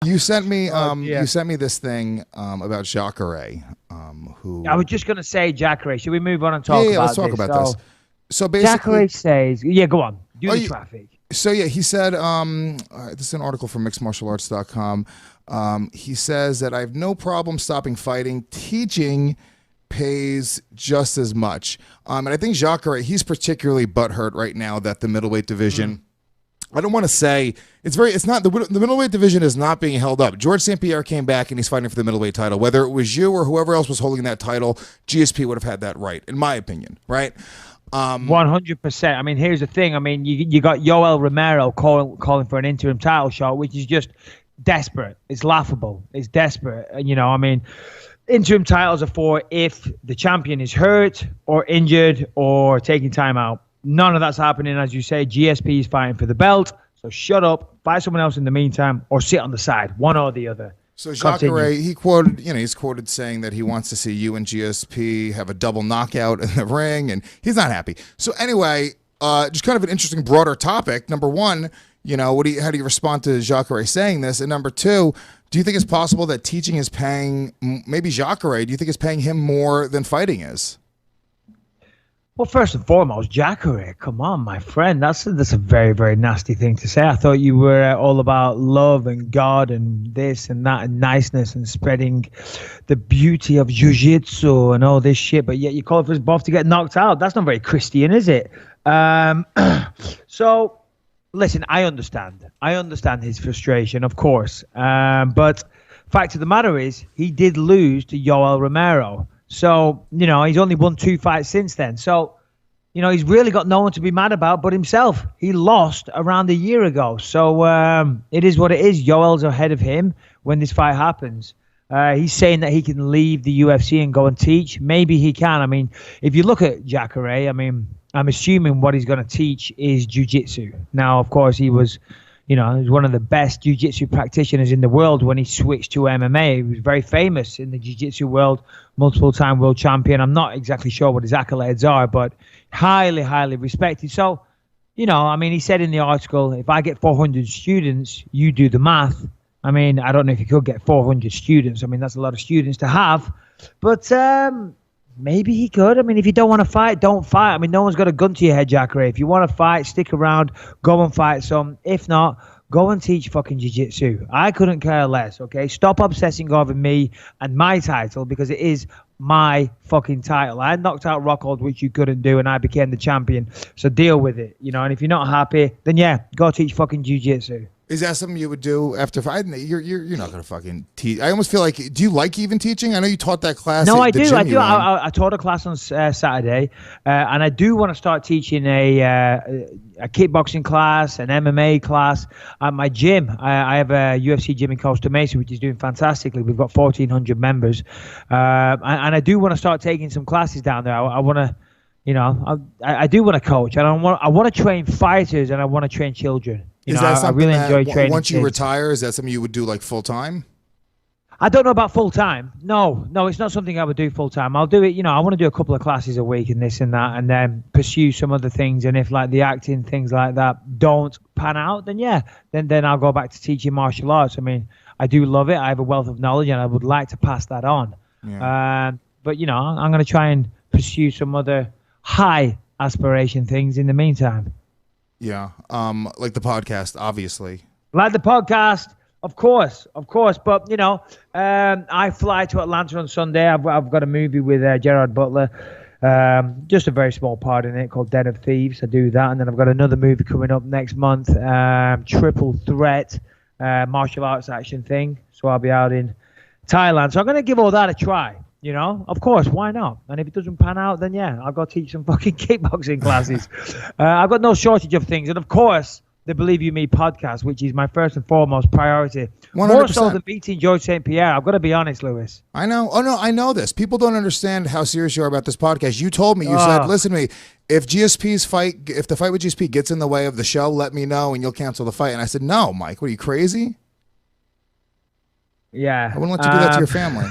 You sent me Yeah. you sent me this thing about Jacare, who I was just going to say Jacare. Should we move on and yeah, talk yeah, let's about talk this? about this. So So Jacare basically, says, yeah, go on. Do oh, the yeah, traffic. so yeah, he said, this is an article from mixedmartialarts.com. He says that I have no problem stopping fighting. Teaching pays just as much. And I think Jacare, he's particularly butthurt right now that the middleweight division. I don't want to say it's not the middleweight division is not being held up. George St. Pierre came back and he's fighting for the middleweight title. Whether it was you or whoever else was holding that title, GSP would have had that right, in my opinion, right? 100%. I mean, here's the thing. I mean, you got Yoel Romero calling for an interim title shot, which is just desperate. It's laughable. It's desperate. You know, I mean, interim titles are for if the champion is hurt or injured or taking time out. None of that's happening. As you say, GSP is fighting for the belt. So shut up, fight someone else in the meantime, or sit on the side, one or the other. So Jacare, he's quoted saying that he wants to see you and GSP have a double knockout in the ring, and he's not happy. So anyway, just kind of an interesting broader topic. Number one, how do you respond to Jacare saying this? And number two, do you think it's possible that teaching is paying, maybe Jacare, do you think it's paying him more than fighting is? Well, first and foremost, Jacare, come on, my friend. That's a very, very nasty thing to say. I thought you were all about love and God and this and that and niceness and spreading the beauty of jiu-jitsu and all this shit, but yet you call for us both to get knocked out. That's not very Christian, is it? So, listen, I understand. I understand his frustration, of course. But fact of the matter is, he did lose to Yoel Romero. So, he's only won 2 fights since then. So, he's really got no one to be mad about but himself. He lost around a year ago. So, it is what it is. Yoel's ahead of him when this fight happens. He's saying that he can leave the UFC and go and teach. Maybe he can. I mean, if you look at Jacare, I mean, I'm assuming what he's going to teach is jiu-jitsu. Now, of course, he was one of the best jiu-jitsu practitioners in the world when he switched to MMA. He was very famous in the jiu-jitsu world, multiple-time world champion. I'm not exactly sure what his accolades are, but highly, highly respected. So, I mean, he said in the article, if I get 400 students, you do the math. I mean, I don't know if you could get 400 students. I mean, that's a lot of students to have. But maybe he could. I mean, if you don't want to fight, don't fight. I mean, no one's got a gun to your head, Jacare. If you want to fight, stick around, go and fight some. If not, go and teach fucking jiu-jitsu. I couldn't care less, okay? Stop obsessing over me and my title because it is my fucking title. I knocked out Rockhold, which you couldn't do, and I became the champion. So deal with it, and if you're not happy, then yeah, go teach fucking jiu-jitsu. Is that something you would do after fighting? You're not going to fucking teach. I almost feel like, do you like even teaching? I know you taught that class. No, I do. I taught a class on Saturday, and I do want to start teaching a kickboxing class, an MMA class at my gym. I have a UFC gym in Costa Mesa, which is doing fantastically. We've got 1,400 members, and I do want to start taking some classes down there. I want to, I do want to coach, and I want to train fighters, and I want to train children. Is that something I really enjoy training once you kids. retire, is that something you would do like full time? I don't know about full time. No, it's not something I would do full time. I'll do it. I want to do a couple of classes a week and this and that, and then pursue some other things. And if like the acting things like that don't pan out, then yeah, then I'll go back to teaching martial arts. I mean, I do love it. I have a wealth of knowledge, and I would like to pass that on. Yeah. But I'm going to try and pursue some other high aspiration things in the meantime. Yeah, like the podcast, obviously. Like the podcast, of course. But I fly to Atlanta on Sunday. I've got a movie with Gerard Butler, just a very small part in it called Den of Thieves. I do that, and then I've got another movie coming up next month, Triple Threat, martial arts action thing. So I'll be out in Thailand. So I'm going to give all that a try. Of course, why not? And if it doesn't pan out, then yeah, I'll go teach some fucking kickboxing classes. I've got no shortage of things. And of course, the Believe You Me podcast, which is my first and foremost priority. 100%. More so than beating George St. Pierre. I've got to be honest, Lewis. I know. Oh, no, I know this. People don't understand how serious you are about this podcast. You told me, you said, listen to me, if the fight with GSP gets in the way of the show, let me know and you'll cancel the fight. And I said, no, Mike, what are you, crazy? Yeah. I wouldn't let you do that to your family.